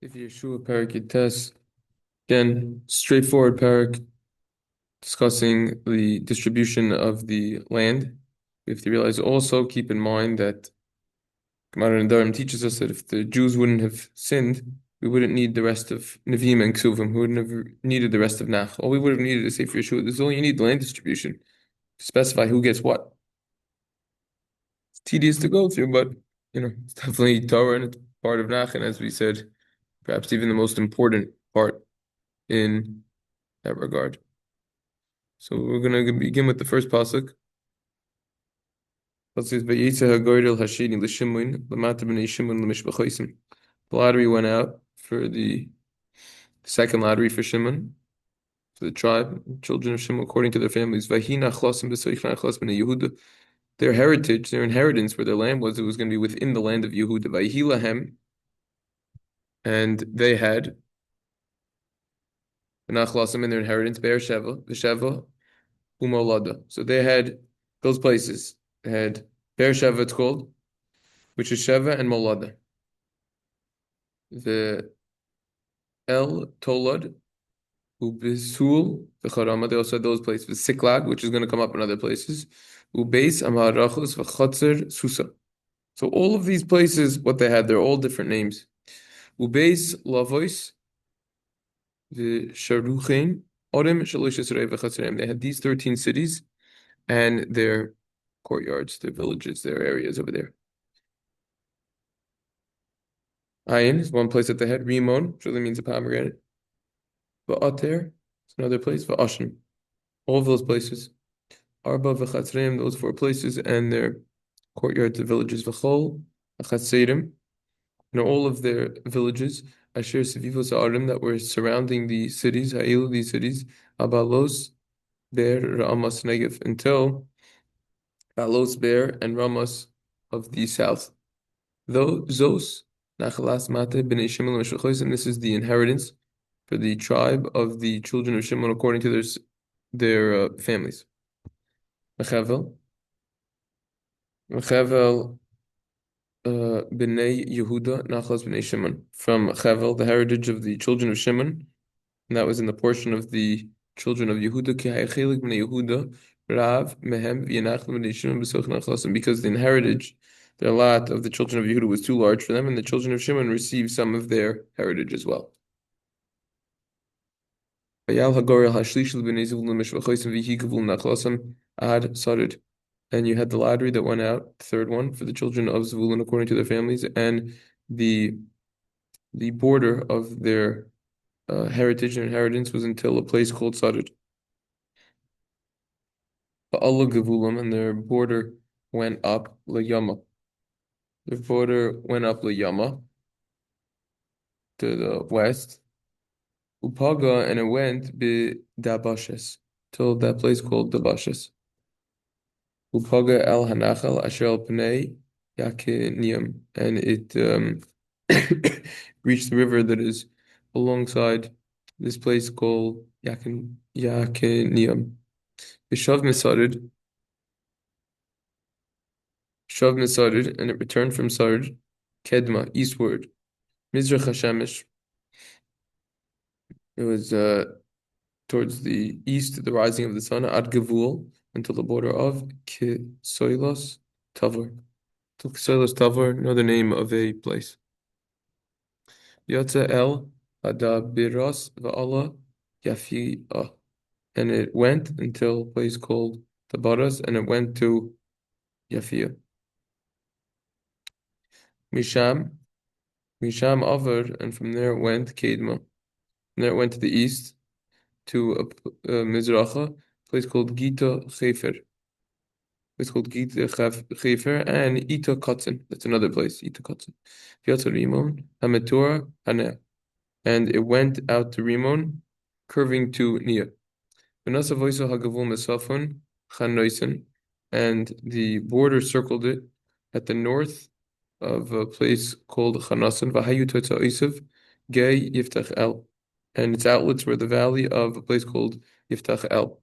If Yehoshua perek test again, straightforward perek discussing the distribution of the land. We have to realize also, keep in mind that Gemara and Dharam teaches us that if the Jews wouldn't have sinned, we wouldn't need the rest of Nevi'im and Ksuvim. We wouldn't have needed the rest of Nach. All we would have needed is say for Yeshua, this is all you need, the land distribution, to specify who gets what. It's tedious to go through, but it's definitely Torah and it's part of Nach, and as we said, perhaps even the most important part in that regard. So we're gonna begin with the first pasuk. It says, "Vayetze hagoydel hasheni l'shimon l'mata b'nei Shimon l'mishpachosim." The lottery went out for the second lottery for Shimon, for the tribe, children of Shimon, according to their families. Vahina chlosim b'soichna chlos b'nei Yehuda. Their heritage, their inheritance, where their land was, it was going to be within the land of Yehuda. Vahilahem, and they had v'nachlosim in their inheritance, Be'er-sheva, v'sheva, umolada. So they had those places. They had Be'er-sheva, it's called, which is Sheva and Molada. The El Tolad, Ubisul, the Charama, they also had those places. The Siklag, which is going to come up in other places. Ubeis, Amarachos, V'chotzer, Susa. So all of these places, what they had, they're all different names. Ubeis, Lavois, the Sharuchain, Orem, Shalosh Yisrael, V'chatzerem. They had these 13 cities and their courtyards, their villages, their areas over there. Ayin is one place that they had. Rimon, which really means a pomegranate. Va'ater is another place. Va'ashin. All of those places. Arba v'chatzreim, those four places, and their courtyards, the villages. V'chol, v'chatzeirim, and all of their villages. Asher sevivos ha'arim, that were surrounding the cities. Ha'ilu, these cities. Abalos, Ber, Ramas, Negev, until Balos, Ber, and Ramas of the south. Though Zos, Nachalas Mate, Bnei Shimon, and this is the inheritance for the tribe of the children of Shimon according to their families. Mechavel, Bnei Yehuda, Nachlas Bnei Shimon. From Chavel, the heritage of the children of Shimon, and that was in the portion of the children of Yehuda, Ki Hayechelik Bnei Yehuda, Rav Mehem V'Yanach Bnei Shimon B'Soch Nachlasim, because the inheritage, the lot of the children of Yehuda was too large for them, and the children of Shimon received some of their heritage as well. And you had the lottery that went out, the third one, for the children of Zvulun according to their families, and the border of their heritage and inheritance was until a place called Sarid. Allah Gavulam, and their border went up Layama. Their border went up Layama to the west. Upaga, and it went be Dabashes till that place called Dabashes. Upaga el Hanachal Asher al Pnei Yakinium, and it reached the river that is alongside this place called Yakinium. Shav Misarid, and it returned from Sard, Kedma, eastward. Mizrach Hashemesh, it was towards the east, the rising of the sun, Ad Gavul, until the border of Kisoilos Tavor. Till Kisoilos Tavor, another name of a place. Yatza El Adabiras Va'ala Yafia, and it went until a place called Tabaras, and it went to Yafia. Misham Avar, and from there it went Kedma. And there it went to the east to a Mizracha, a place called Gita Chefer. It's called Gita Chefer and Ita Kotzen. That's another place, Ita Kotzen. Yatza Rimon, Hametura, Haneh. And it went out to Rimon, curving to Nia. Vanasa Voisa Hagavul Mesafon, Chanoisen, and the border circled it at the north of a place called Chanasan, Vahayu Totza Isav, Gay Yiftach El. And its outlets were the valley of a place called Yiftach El.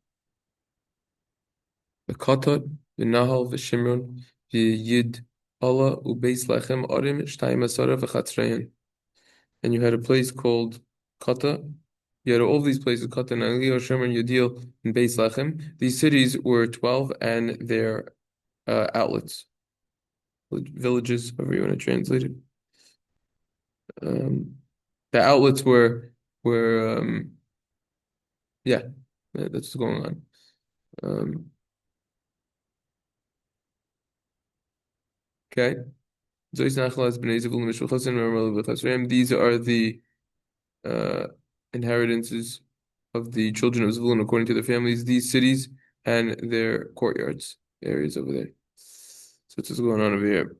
The Katat, the Nahal, the Shimron, the Yid, Allah, Ubeis Lechem, Arim, Shtayim Asara, V'chatzrein. and you had a place called Kata. You had all these places, Kata and Anglio, Shemer, and Yadil, and Beis Lechem. These cities were 12 and their outlets, villages, however you want to translate it. Um, the outlets were yeah, that's what's going on. Okay. These are the uh, inheritances of the children of Zebulun according to their families, these cities and their courtyards, areas over there. So that's what's going on over here.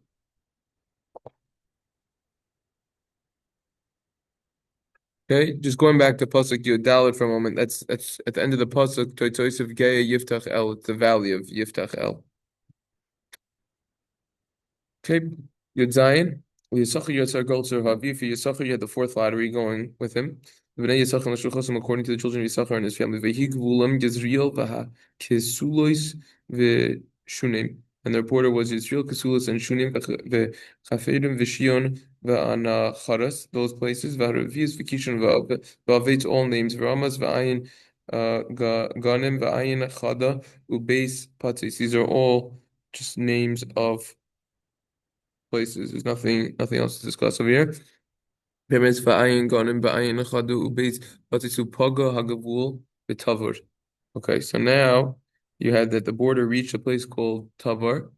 Okay, just going back to Pasuk Yud for a moment. That's at the end of the Pasuk, Toitosef Geya Yiftach El, it's the valley of Yiftach El. Okay, Yud Zayin. Yisachar Yotzar Golzer Havi. For Yisachar, you had the fourth lottery going with him. Bnei Yisachar and Shulchosim, according to the children of Yisachar and his family. Vehik Vulam Yisrael Vaha Kesulois Veshunim. And their border was Yisrael, Kesulos, and Shunim, Vechaferim, Vishion, Ve'anacharas, those places, Va'aravias, Vikishon, Va'avet, all names, V'ramas, Va'ayin, Ganim, Va'ayin, Chada, Ubeis, Patis. These are all just names of places. There's nothing else to discuss over here. Okay, so now you had that the border reached a place called Tavar,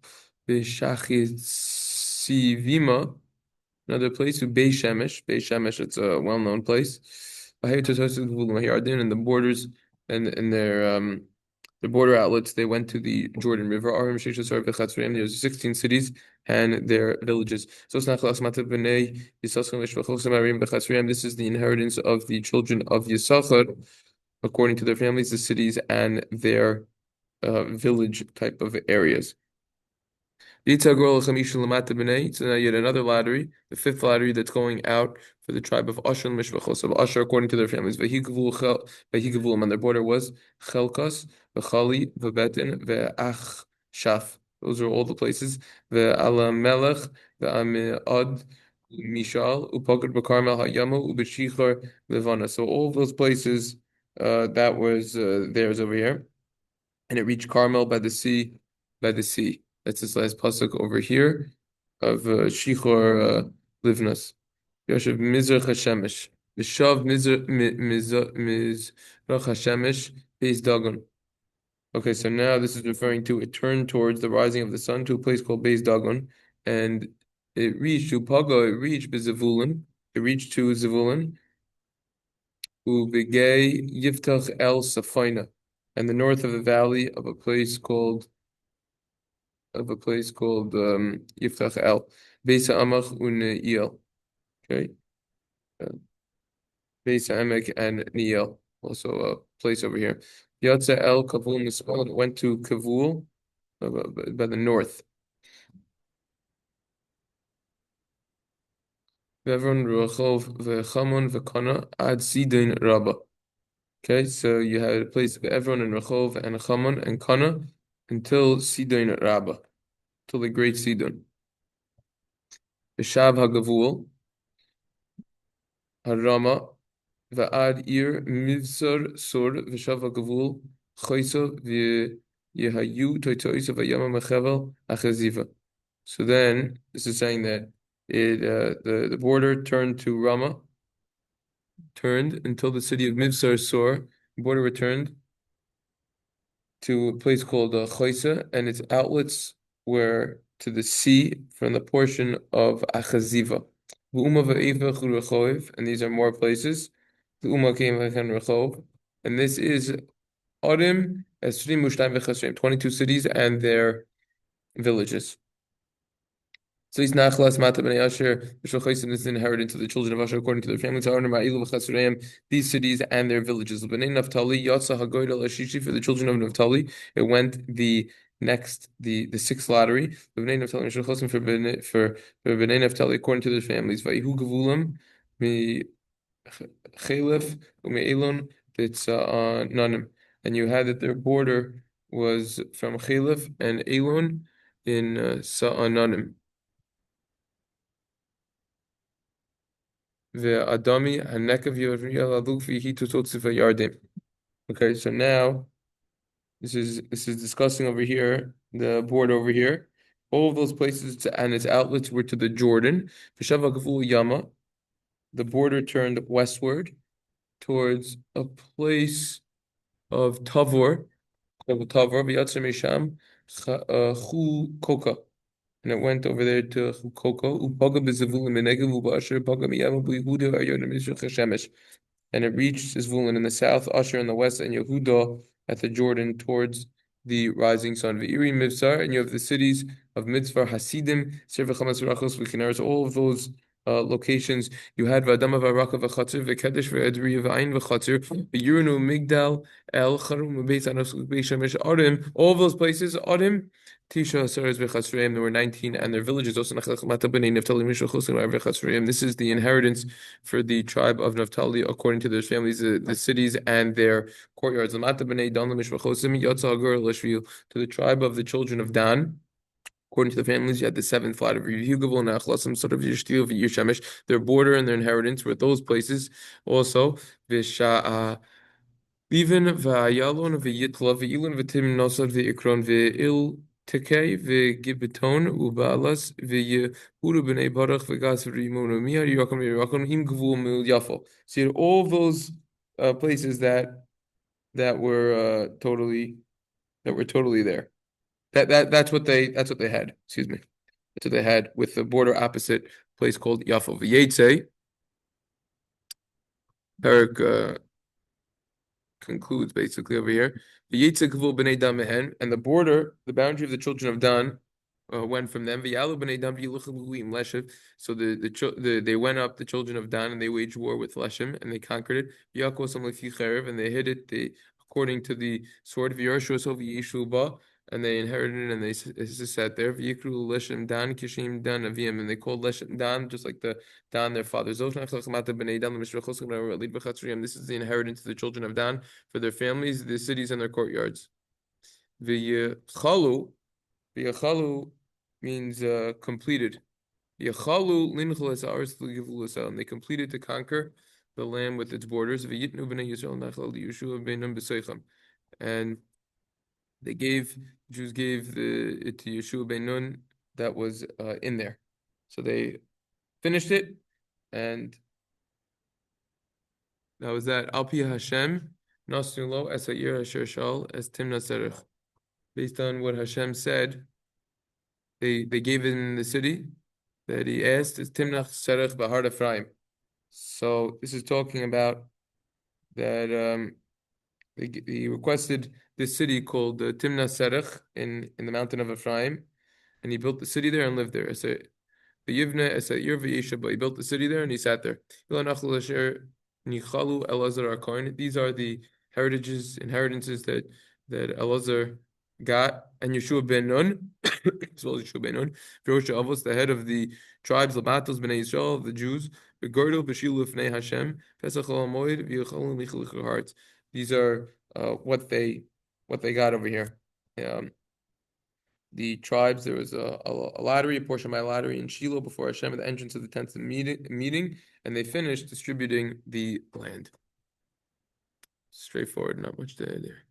Sivima, another place, Beis Shemesh. Beis Shemesh, it's a well-known place. Here and the borders and the border outlets, they went to the Jordan River. There's 16 cities and their villages. This is the inheritance of the children of Yisachar, according to their families, the cities and their village type of areas. So now yet another lottery, the fifth lottery that's going out for the tribe of Asher and Mishpachos of Asher according to their families. Vehikavul, and their border was Chelkas, Vechali, Vebetin, Ve'ach Shaf. Those are all the places. Ve'alamelech, Ve'amiad, Mishal, Upagad B'Karmel Hayamu, Ubeshichar, Levana. So all those places, that was theirs over here, and it reached Carmel by the sea, by the sea. That's this last pasuk over here of Shichor Livnas. Yoshev Mizrach Hashemesh. Vishav Mizrach Hashemesh Beis Dagon. Okay, so now this is referring to it turned towards the rising of the sun to a place called Beis Dagon, and it reached to Paga, it reached Bezavulun, it reached to Zavulun, Ubegay Yiftach El Safina, and the north of the valley of a place called Yiftach El, Beis Amach Uneiel. Okay, uh, Beis Emek and Niel, also a place over here. Yatza El Kavul Nisbal went to Kavul by the north. Vevron Ruachov Vechamun Vekana Ad Sidon Rabba. Okay, so you had a place of Evron and Rechov and Chaman and Kana until Sidon Rabba, till the great Sidon. Vishav Hagavul, Harama, Va'ad Ir, Mivsar Sur, Vishav Hagavul, Choisa, Yehayu, Toitoisa, Vayama Mechevel, Achaziva. So then, this is saying that the border turned to Rama, turned until the city of Mivsar Sur, the border returned to a place called Choisa, and its outlets were to the sea from the portion of Achaziva. And these are more places. And this is Arim, Esrim, Mushtaim, Vechasrim, 22 cities and their villages. So he's Nachlas Mata Bnei Asher, V'Shulchaisim is the inheritance of the children of Asher according to their families. These cities and their villages. Bnei Naphtali, Yatsa Hagoydal Ashishi, for the children of Naphtali, it went the sixth lottery. Bnei Naphtali V'Shulchaisim for Bnei Naphtali according to their families. Vayihu Gavulam Mi Chalef Ume'elon Nanim, and you had that their border was from Chalef and Elon in Sa'ananim. ve'adami hanekav yalalu fihi tutotziva yardim. Okay, so now this is discussing over here the border over here. All of those places and its outlets were to the Jordan. V'shava gavul yama, the border turned westward towards a place of Tavor, v'yatzim misham chu koka. And it went over there to Chukoko. Upaga b'Zevulun b'Negev u'ba'asher paga miyama b'Yehuda v'Ayodim mizrach Hashemesh. And it reached Zvulun in the south, Asher in the west, and Yehuda at the Jordan towards the rising sun. Ve'iri Mivsar, and you have the cities of Mitzvah, Hasidim, Sir v'Chamas v'Rachos v'Kineres, all of those locations. You had V'Adama v'Araka v'Chatzir v'Kedesh v'Edri v'Ayin v'Chatzir v'Yirnu Migdal El Charum v'Beis Anos v'Beis Shemesh Arim. All of those places, Arim. Tisha Aseres v'Chatzreim, there were 19, and their villages also. This is the inheritance for the tribe of Naphtali according to their families, the cities and their courtyards. To the tribe of the children of Dan, according to the families, you had the seventh flight of their border and their inheritance were those places also. Even v'ayalon v'yitla v'ilon v'tim nosad v'ikron v'il tekei v'gibeton u'ba'alas v'yehudu b'nei barach v'gas v'rimonu miyar yirakom im gvul mil yafo. So you had all of those places that were totally there. That's what they had. Excuse me. That's what they had with the border opposite place called Yafo. V'yetze perek concludes basically over here. And the border, the boundary of the children of Dan, went from them. So they went up, the children of Dan, and they waged war with Leshem, and they conquered it. And they hid it according to the sword of Yehoshua, and they inherited it, and they sat there. V'yikru Leshem Dan Kishim Dan Avim, and they called Leshem Dan just like the Dan their fathers. This is the inheritance of the children of Dan for their families, their cities, and their courtyards. V'yechalu means completed. Yechalu linchol es haaretz l'givul esel, and they completed to conquer the land with its borders. V'yitnu b'nei Yisrael nachal Yehoshua b'nei b'seicham, and Jews gave it to Yehoshua ben Nun that was in there. So they finished it, and that was that. Al pi Hashem nasnu lo es ha'ir asher shal es timna serech. Based on what Hashem said, they gave it in the city that he asked is timnach serech b'har Ephraim. So this is talking about that he requested this city called Timnah Serech in the mountain of Ephraim, and he built the city there and lived there. He built the city there and he sat there. These are the inheritances that Elazar got, and Yehoshua ben Nun, as well as Yehoshua ben Nun, Avos, the head of the tribes, Lamatos b'nei Yisrael, the Jews, Begordel b'shilu fnei Hashem, Pesach Moed v'yichalun lichlich hearts. These are what they got over here. The tribes, there was a lottery, a portion by lottery in Shiloh before Hashem at the entrance of the tent meeting, and they finished distributing the land. Straightforward, not much there.